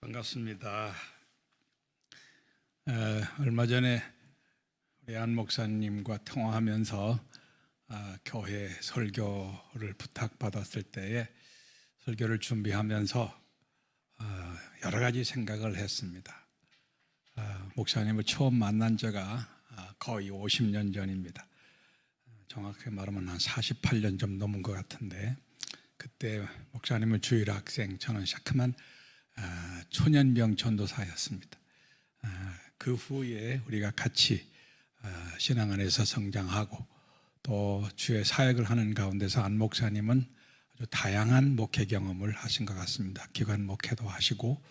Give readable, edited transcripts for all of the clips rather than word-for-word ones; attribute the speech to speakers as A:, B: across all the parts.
A: 반갑습니다. 얼마 전에 우리 안 목사님과 통화하면서 교회 설교를 부탁받았을 때에 설교를 준비하면서 여러 가지 생각을 했습니다. 목사님을 처음 만난 지가 거의 50년 전입니다. 정확히 말하면 한 48년 좀 넘은 것 같은데, 그때 목사님은 주일학생, 저는 시작하면 초년병 전도사였습니다. 그 후에 우리가 같이 신앙 안에서 성장하고 또 주의 사역을 하는 가운데서 안 목사님은 아주 다양한 목회 경험을 하신 것 같습니다. 기관 목회도 하시고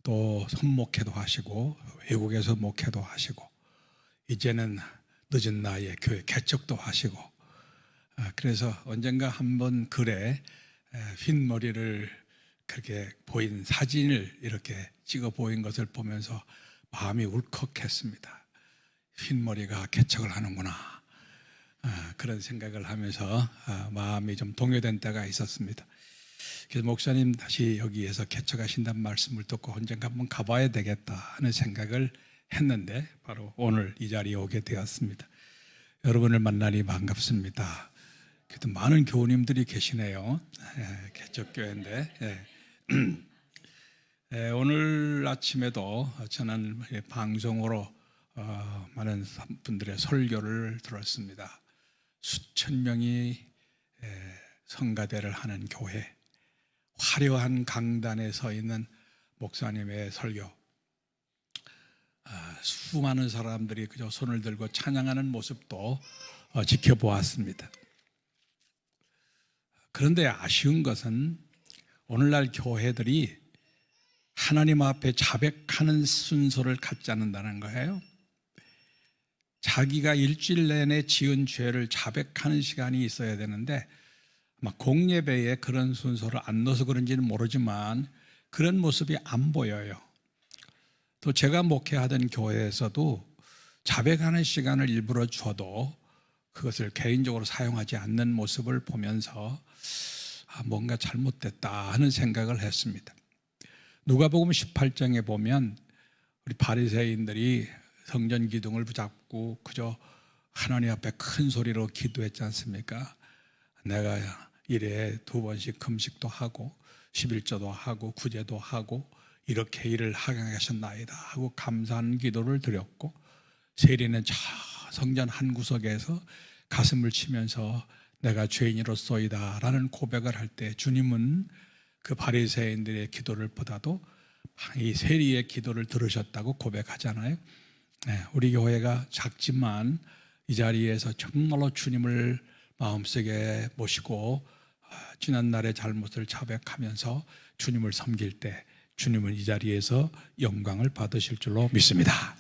A: 또 선목회도 하시고 외국에서 목회도 하시고 이제는 늦은 나이에 교회 개척도 하시고, 그래서 언젠가 한번 글에 흰 머리를 그렇게 보인 사진을 이렇게 찍어 보인 것을 보면서 마음이 울컥했습니다. 흰머리가 개척을 하는구나, 그런 생각을 하면서 마음이 좀 동요된 때가 있었습니다. 그래서 목사님 다시 여기에서 개척하신다는 말씀을 듣고 언젠가 한번 가봐야 되겠다 하는 생각을 했는데 바로 오늘 이 자리에 오게 되었습니다. 여러분을 만나니 반갑습니다. 그래도 많은 교우님들이 계시네요. 개척교회인데 오늘 아침에도 저는 방송으로 많은 분들의 설교를 들었습니다. 수천 명이 성가대를 하는 교회, 화려한 강단에 서 있는 목사님의 설교, 수많은 사람들이 그저 손을 들고 찬양하는 모습도 지켜보았습니다. 그런데 아쉬운 것은 오늘날 교회들이 하나님 앞에 자백하는 순서를 갖지 않는다는 거예요. 자기가 일주일 내내 지은 죄를 자백하는 시간이 있어야 되는데 공예배에 그런 순서를 안 넣어서 그런지는 모르지만 그런 모습이 안 보여요. 또 제가 목회하던 교회에서도 자백하는 시간을 일부러 줘도 그것을 개인적으로 사용하지 않는 모습을 보면서 뭔가 잘못됐다 하는 생각을 했습니다. 누가복음 18장에 보면 우리 바리새인들이 성전 기둥을 붙잡고 그저 하나님 앞에 큰 소리로 기도했지 않습니까? 내가 일에 2번씩 금식도 하고 11조도 하고 구제도 하고 이렇게 일을 하게 하셨나이다 하고 감사하는 기도를 드렸고, 세리는 저 성전 한 구석에서 가슴을 치면서 내가 죄인으로소이다 라는 고백을 할 때 주님은 그 바리새인들의 기도를 보다도 이 세리의 기도를 들으셨다고 고백하잖아요. 우리 교회가 작지만 이 자리에서 정말로 주님을 마음속에 모시고 지난날의 잘못을 자백하면서 주님을 섬길 때 주님은 이 자리에서 영광을 받으실 줄로 믿습니다.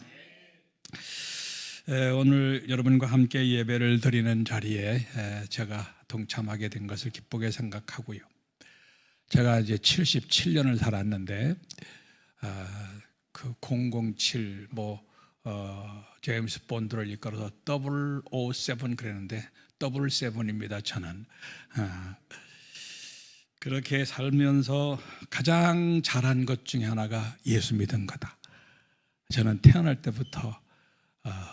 A: 오늘 여러분과 함께 예배를 드리는 자리에 제가 동참하게 된 것을 기쁘게 생각하고요. 제가 이제 77년을 살았는데 그 007 제임스 본드를 이끌어서 007 그랬는데 7입니다. 저는 그렇게 살면서 가장 잘한 것 중에 하나가 예수 믿은 거다. 저는 태어날 때부터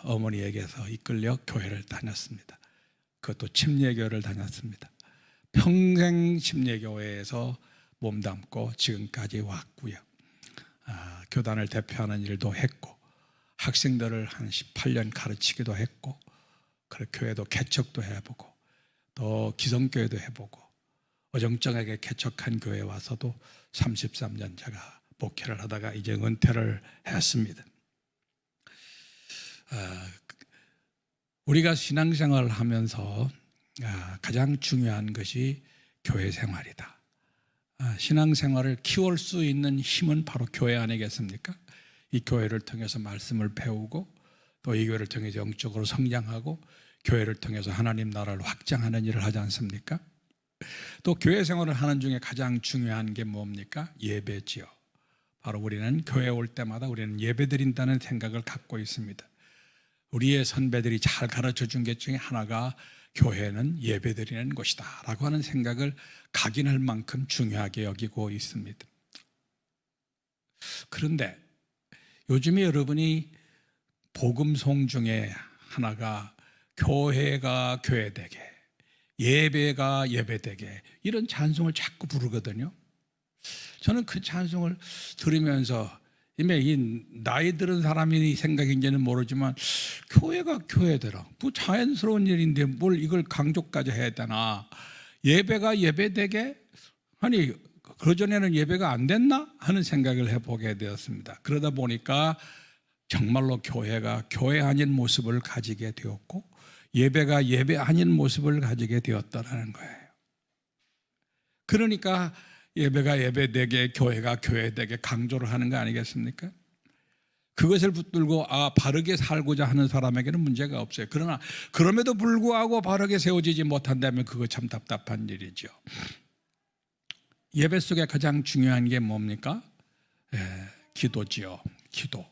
A: 어머니에게서 이끌려 교회를 다녔습니다. 그것도 침례교회를 다녔습니다. 평생 침례교회에서 몸담고 지금까지 왔고요. 교단을 대표하는 일도 했고 학생들을 한 18년 가르치기도 했고, 그리고 교회도 개척도 해보고 또 기성교회도 해보고 어정쩡하게 개척한 교회에 와서도 33년 제가 목회를 하다가 이제 은퇴를 했습니다. 우리가 신앙생활을 하면서 가장 중요한 것이 교회 생활이다. 신앙생활을 키울 수 있는 힘은 바로 교회 아니겠습니까? 이 교회를 통해서 말씀을 배우고 또 이 교회를 통해서 영적으로 성장하고 교회를 통해서 하나님 나라를 확장하는 일을 하지 않습니까? 또 교회 생활을 하는 중에 가장 중요한 게 뭡니까? 예배지요. 바로 우리는 교회에 올 때마다 우리는 예배 드린다는 생각을 갖고 있습니다. 우리의 선배들이 잘 가르쳐 준 것 중에 하나가 교회는 예배 드리는 곳이다 라고 하는 생각을 각인할 만큼 중요하게 여기고 있습니다. 그런데 요즘에 여러분이 복음송 중에 하나가 교회가 교회되게, 예배가 예배되게, 이런 찬송을 자꾸 부르거든요. 저는 그 찬송을 들으면서 이미 이 나이 들은 사람이 생각인지는 모르지만 교회가 교회되라, 뭐 자연스러운 일인데 뭘 이걸 강조까지 해야 되나. 예배가 예배되게, 아니 그전에는 예배가 안 됐나 하는 생각을 해보게 되었습니다. 그러다 보니까 정말로 교회가 교회 아닌 모습을 가지게 되었고, 예배가 예배 아닌 모습을 가지게 되었다는 거예요. 그러니까 예배가 예배되게, 교회가 교회되게 강조를 하는 거 아니겠습니까? 그것을 붙들고 바르게 살고자 하는 사람에게는 문제가 없어요. 그러나 그럼에도 불구하고 바르게 세워지지 못한다면 그거 참 답답한 일이죠. 예배 속에 가장 중요한 게 뭡니까? 기도지요. 기도.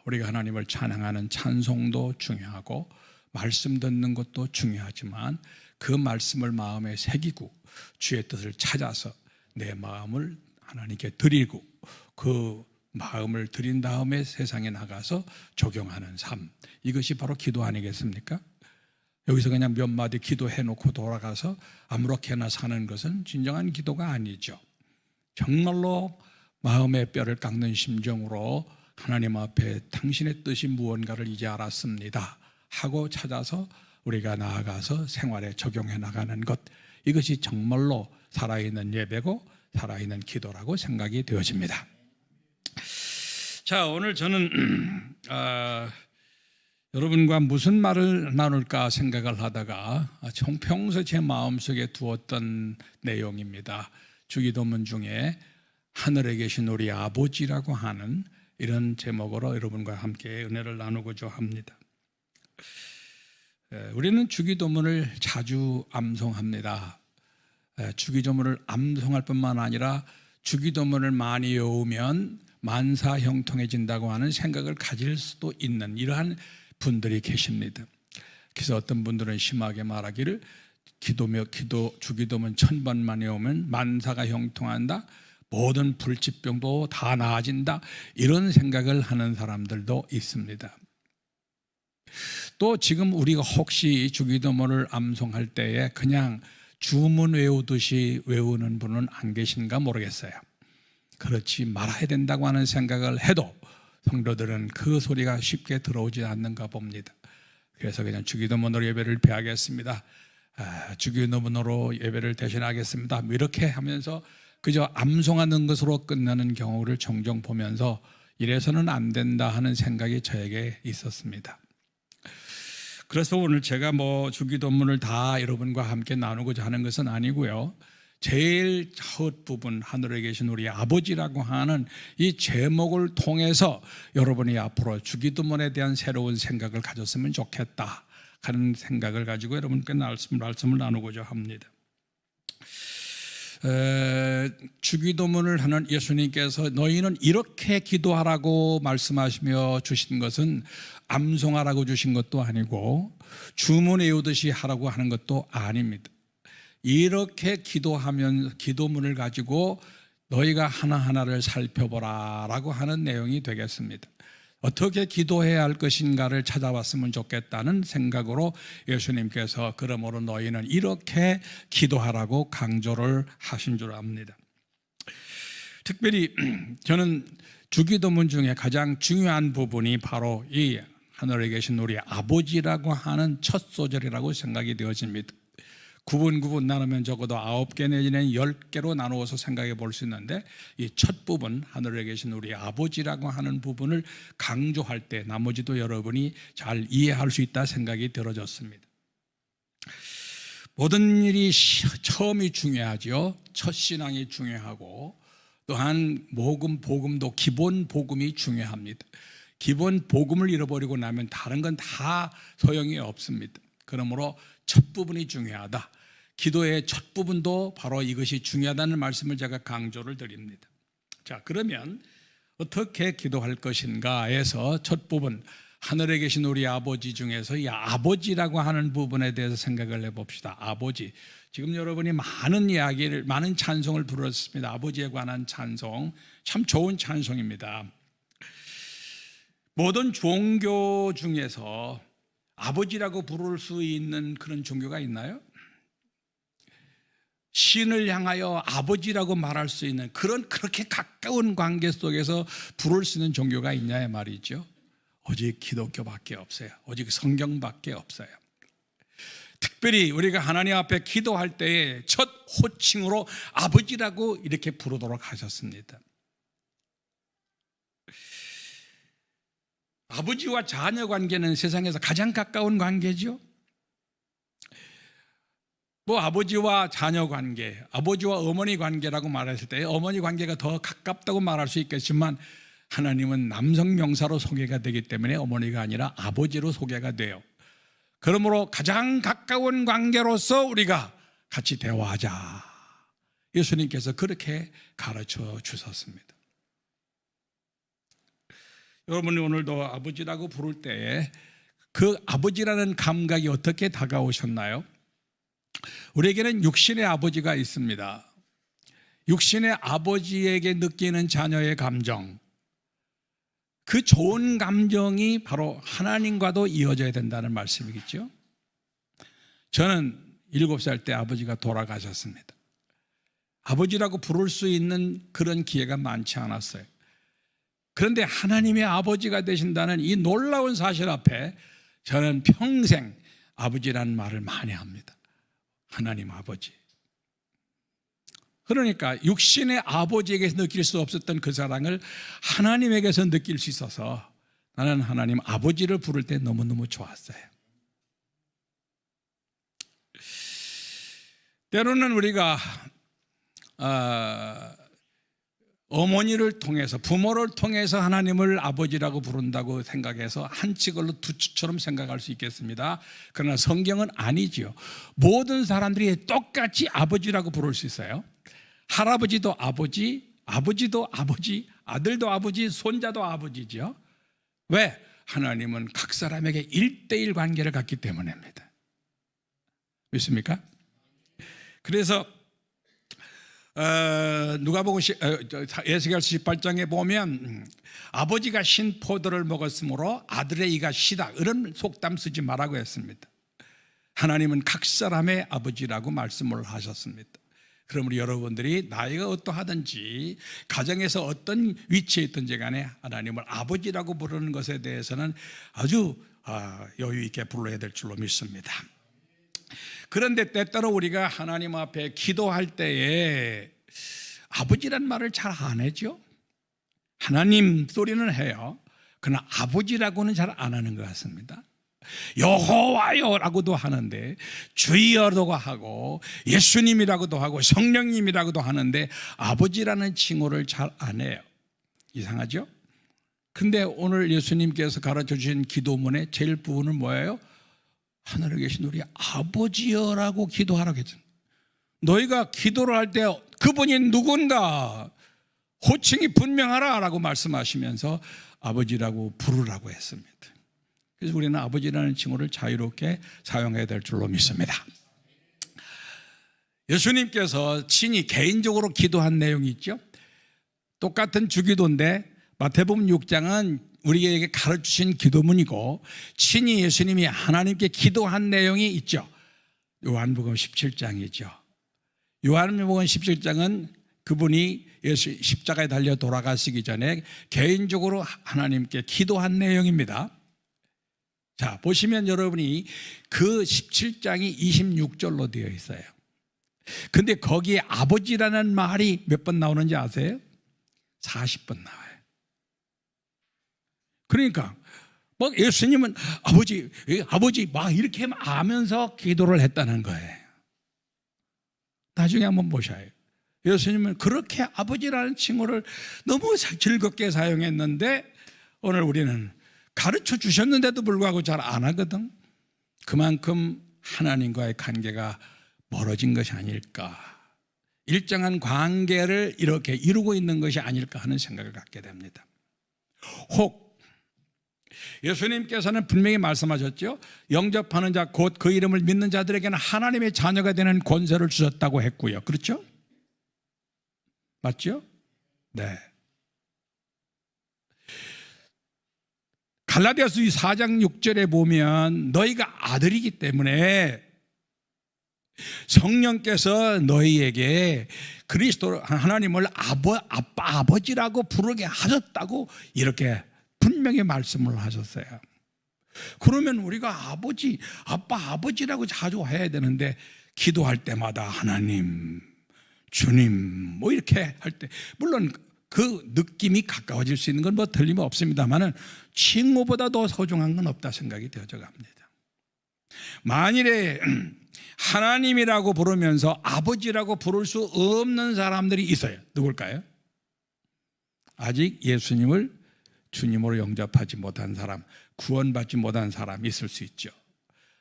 A: 우리가 하나님을 찬양하는 찬송도 중요하고 말씀 듣는 것도 중요하지만 그 말씀을 마음에 새기고 주의 뜻을 찾아서 내 마음을 하나님께 드리고 그 마음을 드린 다음에 세상에 나가서 적용하는 삶, 이것이 바로 기도 아니겠습니까? 여기서 그냥 몇 마디 기도해놓고 돌아가서 아무렇게나 사는 것은 진정한 기도가 아니죠. 정말로 마음의 뼈를 깎는 심정으로 하나님 앞에 당신의 뜻이 무언가를 이제 알았습니다 하고 찾아서 우리가 나아가서 생활에 적용해 나가는 것, 이것이 정말로 살아있는 예배고 살아있는 기도라고 생각이 되어집니다. 자, 오늘 저는 여러분과 무슨 말을 나눌까 생각을 하다가 평소 제 마음속에 두었던 내용입니다. 주기도문 중에 하늘에 계신 우리 아버지라고 하는 이런 제목으로 여러분과 함께 은혜를 나누고자 합니다. 우리는 주기도문을 자주 암송합니다. 주기도문을 암송할 뿐만 아니라 주기도문을 많이 외우면 만사 형통해진다고 하는 생각을 가질 수도 있는 이러한 분들이 계십니다. 그래서 어떤 분들은 심하게 말하기를 주기도문 1000번만 외우면 만사가 형통한다, 모든 불치병도 다 나아진다, 이런 생각을 하는 사람들도 있습니다. 또 지금 우리가 혹시 주기도문을 암송할 때에 그냥 주문 외우듯이 외우는 분은 안 계신가 모르겠어요. 그렇지 말아야 된다고 하는 생각을 해도 성도들은 그 소리가 쉽게 들어오지 않는가 봅니다. 그래서 그냥 주기도문으로 예배를 드리겠습니다, 주기도문으로 예배를 대신하겠습니다, 이렇게 하면서 그저 암송하는 것으로 끝나는 경우를 종종 보면서 이래서는 안 된다 하는 생각이 저에게 있었습니다. 그래서 오늘 제가 주기도문을 다 여러분과 함께 나누고자 하는 것은 아니고요, 제일 첫 부분 하늘에 계신 우리 아버지라고 하는 이 제목을 통해서 여러분이 앞으로 주기도문에 대한 새로운 생각을 가졌으면 좋겠다 하는 생각을 가지고 여러분께 말씀을 나누고자 합니다. 주기도문을 하는 예수님께서 너희는 이렇게 기도하라고 말씀하시며 주신 것은 암송하라고 주신 것도 아니고 주문 외우듯이 하라고 하는 것도 아닙니다. 이렇게 기도하면 기도문을 가지고 너희가 하나하나를 살펴보라 라고 하는 내용이 되겠습니다. 어떻게 기도해야 할 것인가를 찾아봤으면 좋겠다는 생각으로 예수님께서 그러므로 너희는 이렇게 기도하라고 강조를 하신 줄 압니다. 특별히 저는 주기도문 중에 가장 중요한 부분이 바로 이 하늘에 계신 우리 아버지라고 하는 첫 소절이라고 생각이 되어집니다. 구분 나누면 적어도 9개 내지는 10개로 나누어서 생각해 볼 수 있는데 이 첫 부분 하늘에 계신 우리 아버지라고 하는 부분을 강조할 때 나머지도 여러분이 잘 이해할 수 있다 생각이 들어졌습니다. 모든 일이 처음이 중요하죠. 첫 신앙이 중요하고 또한 복음도 기본 복음이 중요합니다. 기본 복음을 잃어버리고 나면 다른 건 다 소용이 없습니다. 그러므로 첫 부분이 중요하다. 기도의 첫 부분도 바로 이것이 중요하다는 말씀을 제가 강조를 드립니다. 자, 그러면 어떻게 기도할 것인가에서 첫 부분 하늘에 계신 우리 아버지 중에서 이 아버지라고 하는 부분에 대해서 생각을 해봅시다. 아버지. 지금 여러분이 많은 이야기를, 많은 찬송을 부르셨습니다. 아버지에 관한 찬송. 참 좋은 찬송입니다. 모든 종교 중에서 아버지라고 부를 수 있는 그런 종교가 있나요? 신을 향하여 아버지라고 말할 수 있는 그렇게 가까운 관계 속에서 부를 수 있는 종교가 있냐 말이죠. 오직 기독교밖에 없어요. 오직 성경밖에 없어요. 특별히 우리가 하나님 앞에 기도할 때에 첫 호칭으로 아버지라고 이렇게 부르도록 하셨습니다. 아버지와 자녀 관계는 세상에서 가장 가까운 관계죠. 아버지와 자녀 관계, 아버지와 어머니 관계라고 말했을 때 어머니 관계가 더 가깝다고 말할 수 있겠지만 하나님은 남성 명사로 소개가 되기 때문에 어머니가 아니라 아버지로 소개가 돼요. 그러므로 가장 가까운 관계로서 우리가 같이 대화하자. 예수님께서 그렇게 가르쳐 주셨습니다. 여러분이 오늘도 아버지라고 부를 때에 그 아버지라는 감각이 어떻게 다가오셨나요? 우리에게는 육신의 아버지가 있습니다. 육신의 아버지에게 느끼는 자녀의 감정, 그 좋은 감정이 바로 하나님과도 이어져야 된다는 말씀이겠죠. 저는 7살 때 아버지가 돌아가셨습니다. 아버지라고 부를 수 있는 그런 기회가 많지 않았어요. 그런데 하나님의 아버지가 되신다는 이 놀라운 사실 앞에 저는 평생 아버지라는 말을 많이 합니다. 하나님 아버지. 그러니까 육신의 아버지에게서 느낄 수 없었던 그 사랑을 하나님에게서 느낄 수 있어서 나는 하나님 아버지를 부를 때 너무너무 좋았어요. 때로는 우리가 어머니를 통해서, 부모를 통해서 하나님을 아버지라고 부른다고 생각해서 한치걸로 두치처럼 생각할 수 있겠습니다. 그러나 성경은 아니지요. 모든 사람들이 똑같이 아버지라고 부를 수 있어요. 할아버지도 아버지, 아버지도 아버지, 아들도 아버지, 손자도 아버지죠. 왜? 하나님은 각 사람에게 1:1 관계를 갖기 때문입니다. 믿습니까? 그래서 누가복음 에스겔서 18장에 보면 아버지가 신 포도를 먹었으므로 아들의 이가 시다, 이런 속담 쓰지 말라고 했습니다. 하나님은 각 사람의 아버지라고 말씀을 하셨습니다. 그러므로 여러분들이 나이가 어떠하든지 가정에서 어떤 위치에 있든지 간에 하나님을 아버지라고 부르는 것에 대해서는 아주 여유 있게 불러야 될 줄로 믿습니다. 그런데 때때로 우리가 하나님 앞에 기도할 때에 아버지란 말을 잘 안 하죠. 하나님 소리는 해요. 그러나 아버지라고는 잘 안 하는 것 같습니다. 여호와요라고도 하는데, 주여라고 하고 예수님이라고도 하고 성령님이라고도 하는데 아버지라는 칭호를 잘 안 해요. 이상하죠? 근데 오늘 예수님께서 가르쳐 주신 기도문의 제일 부분은 뭐예요? 하늘에 계신 우리 아버지여라고 기도하라고 했잖아요. 너희가 기도를 할 때 그분이 누군가 호칭이 분명하라라고 말씀하시면서 아버지라고 부르라고 했습니다. 그래서 우리는 아버지라는 칭호를 자유롭게 사용해야 될 줄로 믿습니다. 예수님께서 친히 개인적으로 기도한 내용이 있죠. 똑같은 주기도인데 마태복음 6장은 우리에게 가르치신 기도문이고, 친히 예수님이 하나님께 기도한 내용이 있죠. 요한복음 17장이죠. 요한복음 17장은 그분이 예수 십자가에 달려 돌아가시기 전에 개인적으로 하나님께 기도한 내용입니다. 자, 보시면 여러분이 그 17장이 26절로 되어 있어요. 근데 거기에 아버지라는 말이 몇 번 나오는지 아세요? 40번 나와요. 그러니까 막 예수님은 아버지 막 이렇게 하면서 기도를 했다는 거예요. 나중에 한번 보셔요. 예수님은 그렇게 아버지라는 칭호를 너무 즐겁게 사용했는데 오늘 우리는 가르쳐 주셨는데도 불구하고 잘 안 하거든. 그만큼 하나님과의 관계가 멀어진 것이 아닐까, 일정한 관계를 이렇게 이루고 있는 것이 아닐까 하는 생각을 갖게 됩니다. 혹 예수님께서는 분명히 말씀하셨죠. 영접하는 자 곧 그 이름을 믿는 자들에게는 하나님의 자녀가 되는 권세를 주셨다고 했고요. 그렇죠? 맞죠? 네. 갈라디아서 4장 6절에 보면 너희가 아들이기 때문에 성령께서 너희에게 그리스도 하나님을 아버지라고 부르게 하셨다고 이렇게 분명히 말씀을 하셨어요. 그러면 우리가 아버지, 아버지라고 자주 해야 되는데 기도할 때마다 하나님, 주님 뭐 이렇게 할 때 물론 그 느낌이 가까워질 수 있는 건 뭐 틀림없습니다만은 칭호보다 더 소중한 건 없다 생각이 되어져 갑니다. 만일에 하나님이라고 부르면서 아버지라고 부를 수 없는 사람들이 있어요. 누굴까요? 아직 예수님을 주님으로 영접하지 못한 사람, 구원받지 못한 사람이 있을 수 있죠.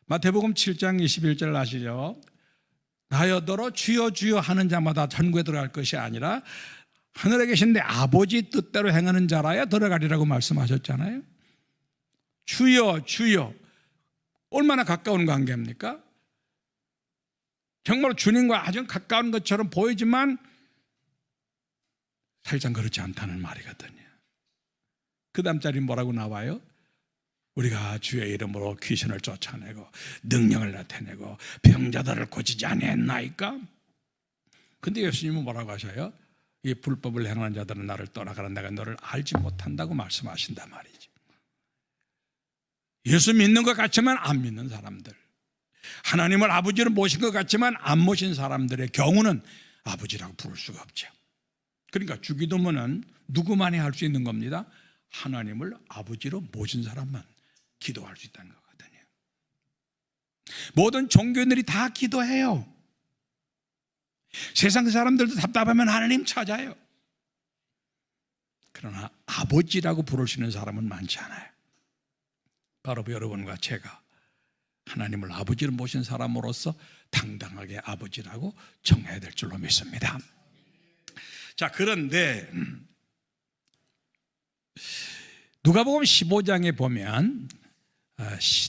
A: 마태복음 7장 21절 아시죠? 나여더러 주여 주여 하는 자마다 천국에 들어갈 것이 아니라 하늘에 계신 내 아버지 뜻대로 행하는 자라야 들어가리라고 말씀하셨잖아요. 주여 주여, 얼마나 가까운 관계입니까? 정말 주님과 아주 가까운 것처럼 보이지만 살짝 그렇지 않다는 말이거든요. 그 다음 자리 뭐라고 나와요? 우리가 주의 이름으로 귀신을 쫓아내고 능력을 나타내고 병자들을 고치지 아니했나이까? 근데 예수님은 뭐라고 하셔요? 이 불법을 행하는 자들은 나를 떠나가라, 내가 너를 알지 못한다고 말씀하신단 말이죠. 예수 믿는 것 같지만 안 믿는 사람들, 하나님을 아버지로 모신 것 같지만 안 모신 사람들의 경우는 아버지라고 부를 수가 없죠. 그러니까 주기도문은 누구만이 할 수 있는 겁니다. 하나님을 아버지로 모신 사람만 기도할 수 있다는 거거든요. 모든 종교인들이 다 기도해요. 세상 사람들도 답답하면 하나님 찾아요. 그러나 아버지라고 부를 수 있는 사람은 많지 않아요. 바로 여러분과 제가 하나님을 아버지로 모신 사람으로서 당당하게 아버지라고 정해야 될 줄로 믿습니다. 자, 그런데 누가복음 15장에 보면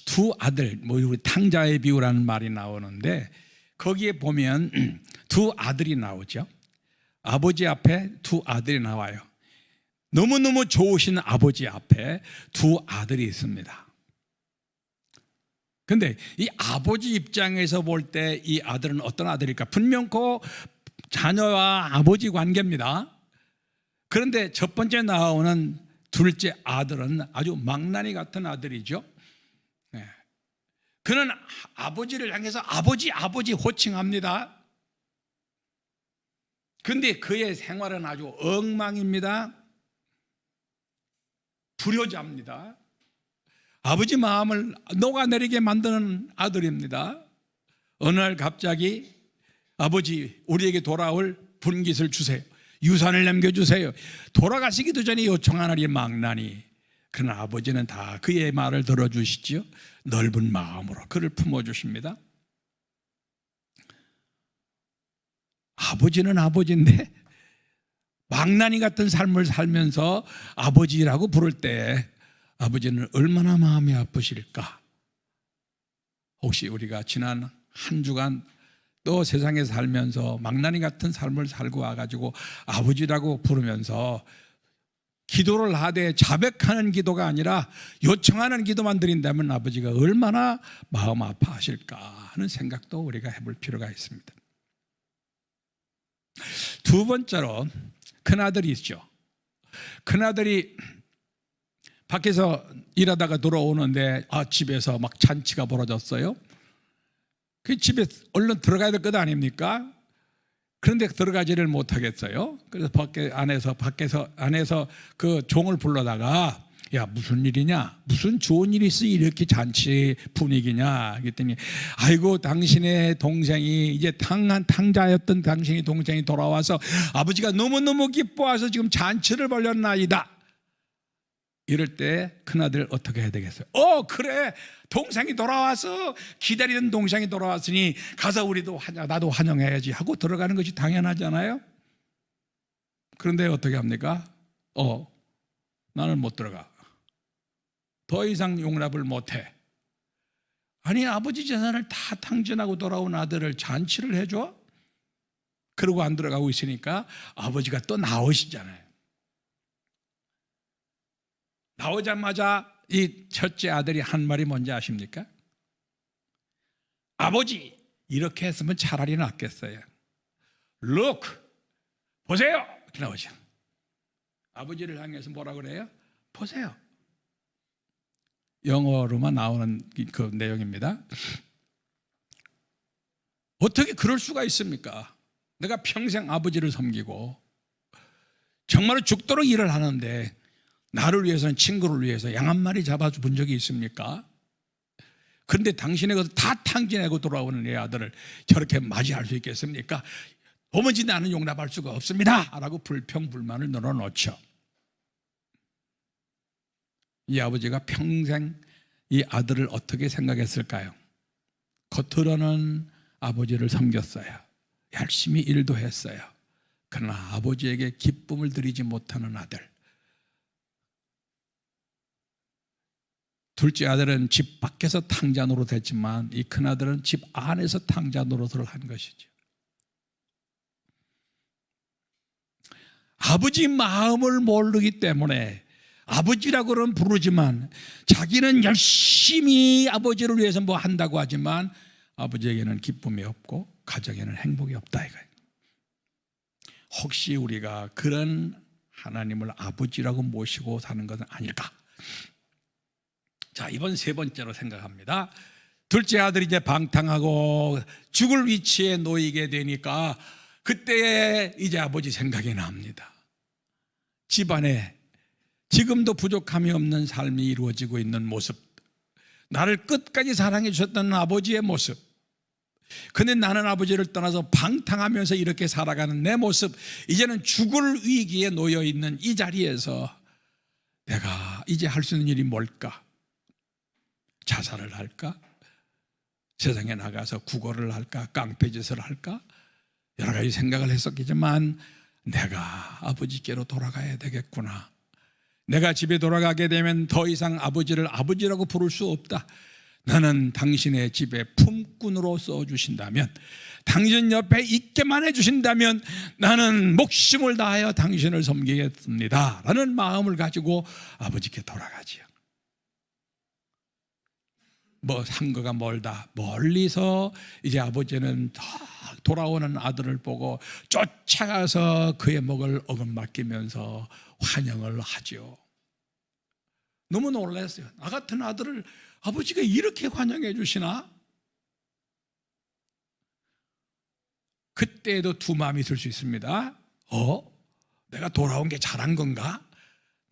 A: 두 아들, 우리 탕자의 비유라는 말이 나오는데 거기에 보면 두 아들이 나오죠. 아버지 앞에 두 아들이 나와요. 너무너무 좋으신 아버지 앞에 두 아들이 있습니다. 그런데 이 아버지 입장에서 볼 때 이 아들은 어떤 아들일까? 분명코 자녀와 아버지 관계입니다. 그런데 첫 번째 나오는 둘째 아들은 아주 망나니 같은 아들이죠. 네. 그는 아버지를 향해서 아버지 호칭합니다. 그런데 그의 생활은 아주 엉망입니다. 불효자입니다. 아버지 마음을 녹아내리게 만드는 아들입니다. 어느 날 갑자기 아버지, 우리에게 돌아올 분깃을 주세요, 유산을 남겨주세요. 돌아가시기도 전에 요청하는 이 망나니, 그러나 아버지는 다 그의 말을 들어주시죠. 넓은 마음으로 그를 품어주십니다. 아버지는 아버지인데 망나니 같은 삶을 살면서 아버지라고 부를 때 아버지는 얼마나 마음이 아프실까? 혹시 우리가 지난 한 주간 또 세상에 살면서 망나니 같은 삶을 살고 와가지고 아버지라고 부르면서 기도를 하되 자백하는 기도가 아니라 요청하는 기도만 드린다면 아버지가 얼마나 마음 아파하실까 하는 생각도 우리가 해볼 필요가 있습니다. 두 번째로 큰아들이 있죠. 큰아들이 밖에서 일하다가 돌아오는데 집에서 막 잔치가 벌어졌어요. 그 집에 얼른 들어가야 될 것 아닙니까? 그런데 들어가지를 못하겠어요. 그래서 안에서 그 종을 불러다가 야, 무슨 일이냐? 무슨 좋은 일이 있어 이렇게 잔치 분위기냐? 그랬더니 아이고, 당신의 동생이 이제 탕자였던 당신의 동생이 돌아와서 아버지가 너무너무 기뻐해서 지금 잔치를 벌였나이다. 이럴 때 큰아들 어떻게 해야 되겠어요? 그래, 동생이 돌아와서 기다리던 동생이 돌아왔으니 가서 우리도 나도 환영해야지 하고 들어가는 것이 당연하잖아요. 그런데 어떻게 합니까? 나는 못 들어가. 더 이상 용납을 못해. 아니, 아버지 재산을 다 탕진하고 돌아온 아들을 잔치를 해줘? 그러고 안 들어가고 있으니까 아버지가 또 나오시잖아요. 나오자마자 이 첫째 아들이 한 말이 뭔지 아십니까? 아버지, 이렇게 했으면 차라리 낫겠어요. Look, 보세요. 이렇게 나오죠. 아버지를 향해서 뭐라 그래요? 보세요. 영어로만 나오는 그 내용입니다. 어떻게 그럴 수가 있습니까? 내가 평생 아버지를 섬기고 정말로 죽도록 일을 하는데 나를 위해서는, 친구를 위해서 양 한 마리 잡아준 적이 있습니까? 그런데 당신의 것을 다 탕진하고 돌아오는 내 아들을 저렇게 맞이할 수 있겠습니까? 도무지 나는 용납할 수가 없습니다 라고 불평불만을 늘어놓죠. 이 아버지가 평생 이 아들을 어떻게 생각했을까요? 겉으로는 아버지를 섬겼어요. 열심히 일도 했어요. 그러나 아버지에게 기쁨을 드리지 못하는 아들. 둘째 아들은 집 밖에서 탕자 노릇했지만 이 큰아들은 집 안에서 탕자 노릇을 한 것이죠. 아버지 마음을 모르기 때문에 아버지라고는 부르지만 자기는 열심히 아버지를 위해서 뭐 한다고 하지만 아버지에게는 기쁨이 없고 가정에는 행복이 없다 이거예요. 혹시 우리가 그런 하나님을 아버지라고 모시고 사는 것은 아닐까? 자, 이번 세 번째로 생각합니다. 둘째 아들이 이제 방탕하고 죽을 위치에 놓이게 되니까 그때 이제 아버지 생각이 납니다. 집안에 지금도 부족함이 없는 삶이 이루어지고 있는 모습, 나를 끝까지 사랑해 주셨던 아버지의 모습, 근데 나는 아버지를 떠나서 방탕하면서 이렇게 살아가는 내 모습, 이제는 죽을 위기에 놓여 있는 이 자리에서 내가 이제 할 수 있는 일이 뭘까? 자살을 할까? 세상에 나가서 구걸을 할까? 깡패짓을 할까? 여러 가지 생각을 했었겠지만 내가 아버지께로 돌아가야 되겠구나. 내가 집에 돌아가게 되면 더 이상 아버지를 아버지라고 부를 수 없다. 나는 당신의 집에 품꾼으로 써주신다면, 당신 옆에 있게만 해주신다면 나는 목숨을 다하여 당신을 섬기겠습니다 라는 마음을 가지고 아버지께 돌아가지요. 뭐 상거가 멀다, 멀리서 이제 아버지는 돌아오는 아들을 보고 쫓아가서 그의 목을 어긋맞기면서 환영을 하죠. 너무 놀랐어요. 나 같은 아들을 아버지가 이렇게 환영해 주시나? 그때도 두 마음이 있을 수 있습니다. 내가 돌아온 게 잘한 건가?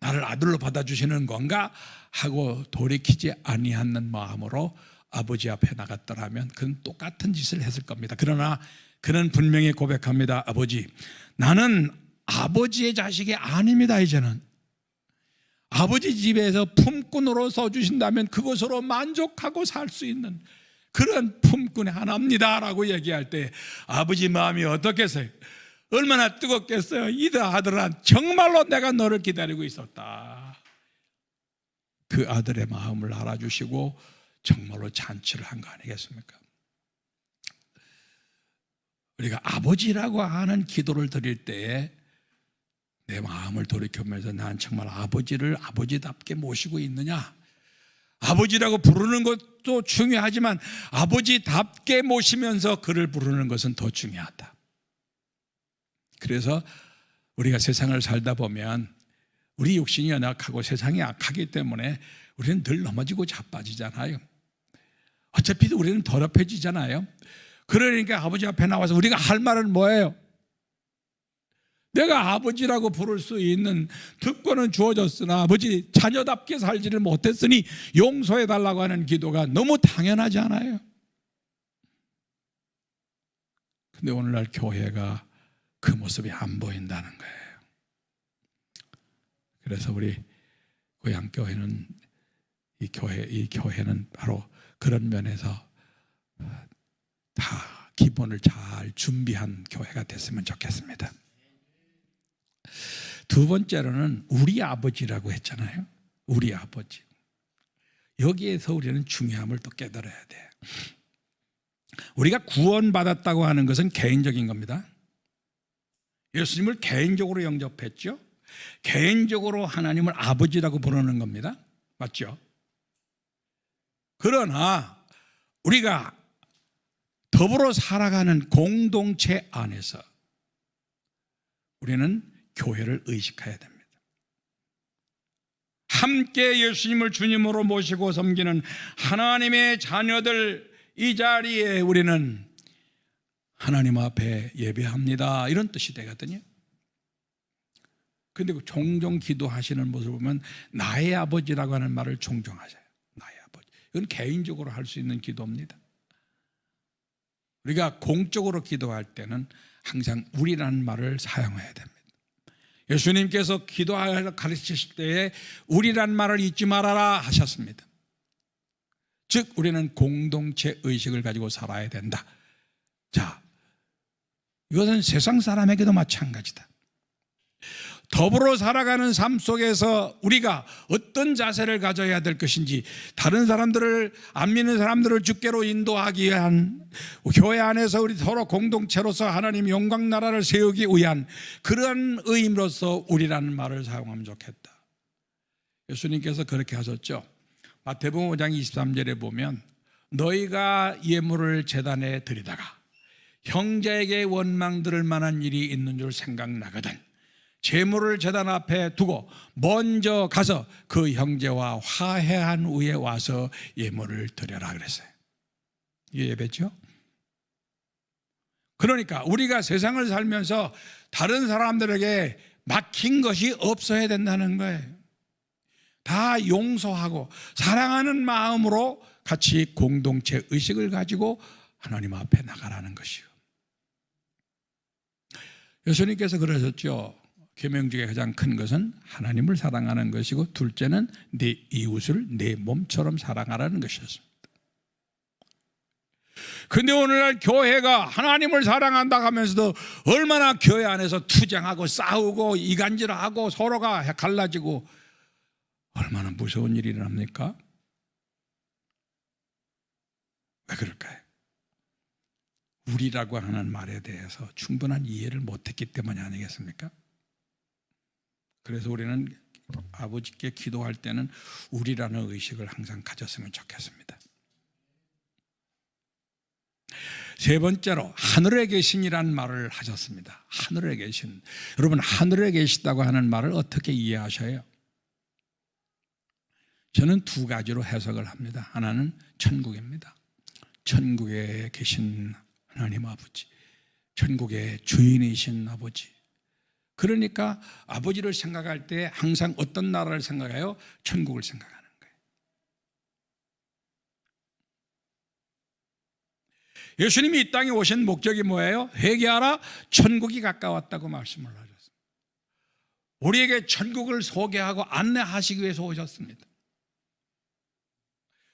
A: 나를 아들로 받아주시는 건가? 하고 돌이키지 아니하는 마음으로 아버지 앞에 나갔더라면 그는 똑같은 짓을 했을 겁니다. 그러나 그는 분명히 고백합니다. 아버지, 나는 아버지의 자식이 아닙니다. 이제는 아버지 집에서 품꾼으로 써주신다면 그것으로 만족하고 살 수 있는 그런 품꾼의 하나입니다 라고 얘기할 때 아버지 마음이 어떻겠어요? 얼마나 뜨겁겠어요? 이 아들아, 정말로 내가 너를 기다리고 있었다. 그 아들의 마음을 알아주시고 정말로 잔치를 한 거 아니겠습니까? 우리가 아버지라고 하는 기도를 드릴 때에 내 마음을 돌이켜보면서 난 정말 아버지를 아버지답게 모시고 있느냐? 아버지라고 부르는 것도 중요하지만 아버지답게 모시면서 그를 부르는 것은 더 중요하다. 그래서 우리가 세상을 살다 보면 우리 육신이 연약하고 세상이 악하기 때문에 우리는 늘 넘어지고 자빠지잖아요. 어차피 우리는 더럽혀지잖아요. 그러니까 아버지 앞에 나와서 우리가 할 말은 뭐예요? 내가 아버지라고 부를 수 있는 특권은 주어졌으나 아버지 자녀답게 살지를 못했으니 용서해달라고 하는 기도가 너무 당연하지 않아요? 근데 오늘날 교회가 그 모습이 안 보인다는 거예요. 그래서 우리 고향교회는 이 교회는 바로 그런 면에서 다 기본을 잘 준비한 교회가 됐으면 좋겠습니다. 두 번째로는 우리 아버지라고 했잖아요. 우리 아버지. 여기에서 우리는 중요함을 또 깨달아야 돼. 우리가 구원받았다고 하는 것은 개인적인 겁니다. 예수님을 개인적으로 영접했죠. 개인적으로 하나님을 아버지라고 부르는 겁니다. 맞죠? 그러나 우리가 더불어 살아가는 공동체 안에서 우리는 교회를 의식해야 됩니다. 함께 예수님을 주님으로 모시고 섬기는 하나님의 자녀들, 이 자리에 우리는 하나님 앞에 예배합니다, 이런 뜻이 되거든요. 그런데 종종 기도하시는 모습을 보면 나의 아버지라고 하는 말을 종종 하세요. 나의 아버지. 이건 개인적으로 할 수 있는 기도입니다. 우리가 공적으로 기도할 때는 항상 우리라는 말을 사용해야 됩니다. 예수님께서 기도하여 가르치실 때에 우리란 말을 잊지 말아라 하셨습니다. 즉 우리는 공동체 의식을 가지고 살아야 된다. 자, 이것은 세상 사람에게도 마찬가지다. 더불어 살아가는 삶 속에서 우리가 어떤 자세를 가져야 될 것인지, 다른 사람들을, 안 믿는 사람들을 주께로 인도하기 위한, 교회 안에서 우리 서로 공동체로서 하나님 영광 나라를 세우기 위한 그런 의미로서 우리라는 말을 사용하면 좋겠다. 예수님께서 그렇게 하셨죠. 마태복음 5장 23절에 보면 너희가 예물을 제단에 드리다가 형제에게 원망 들을 만한 일이 있는 줄 생각나거든 제물을 제단 앞에 두고 먼저 가서 그 형제와 화해한 후에 와서 예물을 드려라 그랬어요. 이게 예배죠? 그러니까 우리가 세상을 살면서 다른 사람들에게 막힌 것이 없어야 된다는 거예요. 다 용서하고 사랑하는 마음으로 같이 공동체 의식을 가지고 하나님 앞에 나가라는 것이요. 예수님께서 그러셨죠. 계명 중에 가장 큰 것은 하나님을 사랑하는 것이고, 둘째는 내 이웃을 내 몸처럼 사랑하라는 것이었습니다. 그런데 오늘날 교회가 하나님을 사랑한다 하면서도 얼마나 교회 안에서 투쟁하고 싸우고 이간질하고 서로가 갈라지고, 얼마나 무서운 일이 일어납니까? 왜 그럴까요? 우리라고 하는 말에 대해서 충분한 이해를 못했기 때문이 아니겠습니까? 그래서 우리는 아버지께 기도할 때는 우리라는 의식을 항상 가졌으면 좋겠습니다. 세 번째로 하늘에 계신이란 말을 하셨습니다. 하늘에 계신. 여러분, 하늘에 계시다고 하는 말을 어떻게 이해하셔요? 저는 두 가지로 해석을 합니다. 하나는 천국입니다. 천국에 계신 하나님 아버지, 천국의 주인이신 아버지. 그러니까 아버지를 생각할 때 항상 어떤 나라를 생각해요? 천국을 생각하는 거예요. 예수님이 이 땅에 오신 목적이 뭐예요? 회개하라, 천국이 가까웠다고 말씀을 하셨습니다. 우리에게 천국을 소개하고 안내하시기 위해서 오셨습니다.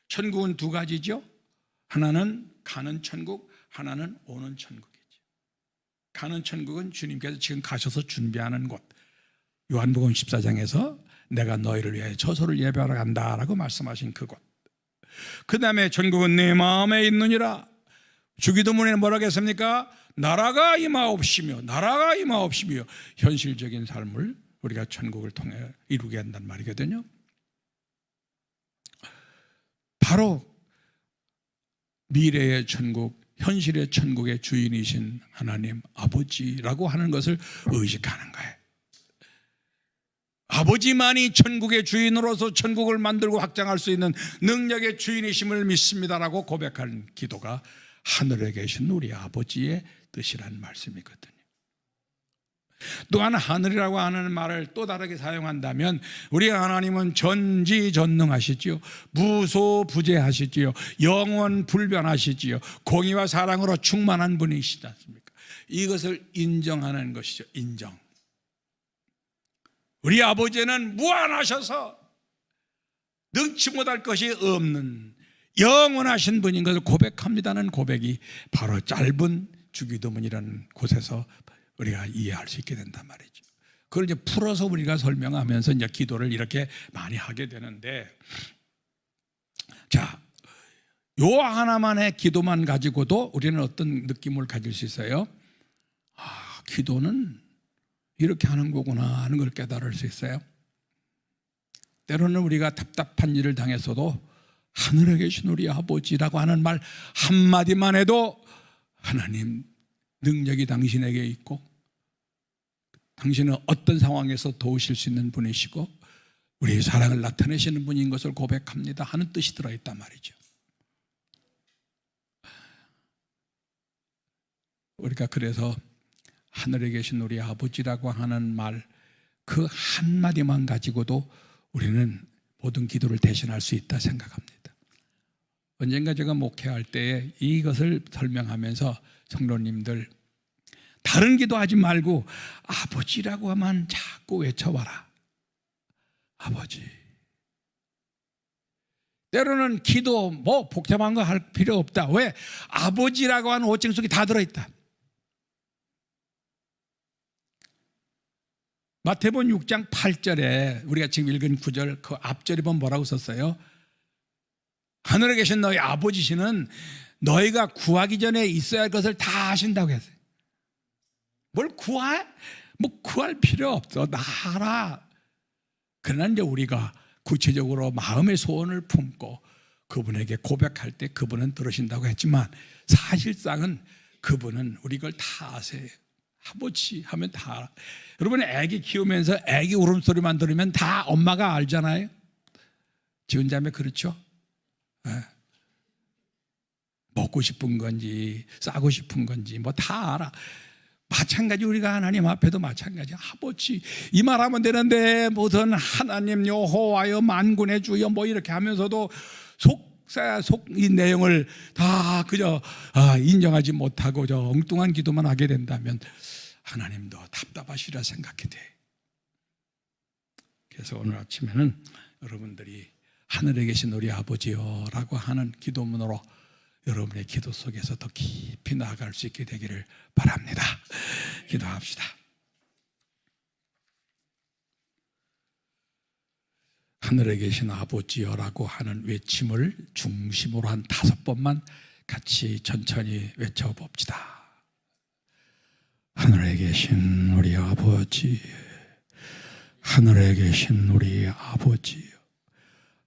A: 천국은 두 가지죠. 하나는 가는 천국, 하나는 오는 천국이죠. 가는 천국은 주님께서 지금 가셔서 준비하는 곳. 요한복음 14장에서 내가 너희를 위해 저소를 예배하러 간다라고 말씀하신 그곳. 그 다음에 천국은 내 마음에 있느니라. 주기도문에 뭐라고 했습니까? 나라가 임하옵시며, 나라가 임하옵시며. 현실적인 삶을 우리가 천국을 통해 이루게 한단 말이거든요. 바로 미래의 천국, 현실의 천국의 주인이신 하나님 아버지라고 하는 것을 의식하는 거예요. 아버지만이 천국의 주인으로서 천국을 만들고 확장할 수 있는 능력의 주인이심을 믿습니다라고 고백하는 기도가 하늘에 계신 우리 아버지의 뜻이라는 말씀이거든요. 또한 하늘이라고 하는 말을 또 다르게 사용한다면 우리 하나님은 전지전능하시지요, 무소부재하시지요, 영원불변하시지요, 공의와 사랑으로 충만한 분이시지 않습니까? 이것을 인정하는 것이죠. 인정. 우리 아버지는 무한하셔서 능치 못할 것이 없는 영원하신 분인 것을 고백합니다는 고백이 바로 짧은 주기도문이라는 곳에서 우리가 이해할 수 있게 된단 말이죠. 그걸 이제 풀어서 우리가 설명하면서 이제 기도를 이렇게 많이 하게 되는데, 자, 요 하나만의 기도만 가지고도 우리는 어떤 느낌을 가질 수 있어요? 아, 기도는 이렇게 하는 거구나 하는 걸 깨달을 수 있어요. 때로는 우리가 답답한 일을 당했어도 하늘에 계신 우리 아버지라고 하는 말 한마디만 해도 하나님 능력이 당신에게 있고 당신은 어떤 상황에서 도우실 수 있는 분이시고 우리의 사랑을 나타내시는 분인 것을 고백합니다 하는 뜻이 들어있단 말이죠. 우리가 그래서 하늘에 계신 우리 아버지라고 하는 말 그 한마디만 가지고도 우리는 모든 기도를 대신할 수 있다 생각합니다. 언젠가 제가 목회할 때에 이것을 설명하면서 성도님들 다른 기도하지 말고 아버지라고 하면 자꾸 외쳐봐라. 아버지. 때로는 기도 뭐 복잡한 거 할 필요 없다. 왜? 아버지라고 하는 호칭 속에 다 들어있다. 마태복음 6장 8절에 우리가 지금 읽은 구절 그 앞절에 보면 뭐라고 썼어요? 하늘에 계신 너희 아버지시는 너희가 구하기 전에 있어야 할 것을 다 아신다고 했어요. 뭘 구할? 뭐 구할 필요 없어. 나 알아. 그러나 이제 우리가 구체적으로 마음의 소원을 품고 그분에게 고백할 때 그분은 들으신다고 했지만 사실상은 그분은 우리 걸 다 아세요. 아버지 하면 다 알아. 여러분 애기 키우면서 애기 울음소리만 들으면 다 엄마가 알잖아요. 지은 자매 그렇죠? 네. 먹고 싶은 건지 싸고 싶은 건지 뭐 다 알아. 마찬가지 우리가 하나님 앞에도 마찬가지. 아버지 이 말하면 되는데 무슨 하나님 여호와여 만군의 주여 뭐 이렇게 하면서도 이 내용을 다 그저 인정하지 못하고 저 엉뚱한 기도만 하게 된다면 하나님도 답답하시리라 생각이 돼. 그래서 오늘 아침에는 여러분들이 하늘에 계신 우리 아버지요 라고 하는 기도문으로 여러분의 기도 속에서 더 깊이 나아갈 수 있게 되기를 바랍니다. 기도합시다. 하늘에 계신 아버지여라고 하는 외침을 중심으로 한 5번만 같이 천천히 외쳐봅시다. 하늘에 계신 우리 아버지, 하늘에 계신 우리 아버지,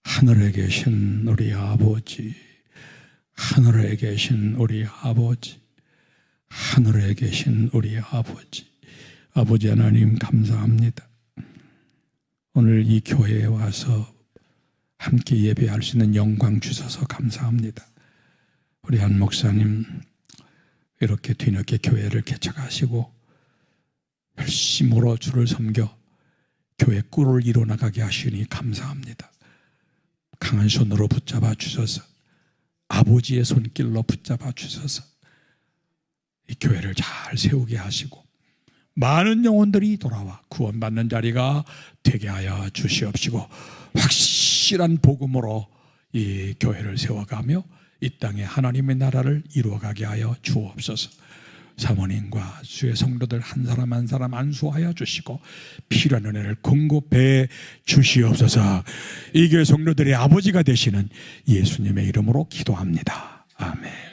A: 하늘에 계신 우리 아버지, 하늘에 계신 우리 아버지, 하늘에 계신 우리 아버지. 아버지 하나님 감사합니다. 오늘 이 교회에 와서 함께 예배할 수 있는 영광 주셔서 감사합니다. 우리 한 목사님 이렇게 뒤늦게 교회를 개척하시고 열심으로 주를 섬겨 교회 꿀을 이뤄나가게 하시니 감사합니다. 강한 손으로 붙잡아 주셔서 아버지의 손길로 붙잡아 주셔서 이 교회를 잘 세우게 하시고 많은 영혼들이 돌아와 구원받는 자리가 되게 하여 주시옵시고 확실한 복음으로 이 교회를 세워가며 이 땅에 하나님의 나라를 이루어가게 하여 주옵소서. 사모님과 주의 성도들 한 사람 한 사람 안수하여 주시고 필요한 은혜를 공급해 주시옵소서. 이 교회 성도들의 아버지가 되시는 예수님의 이름으로 기도합니다. 아멘.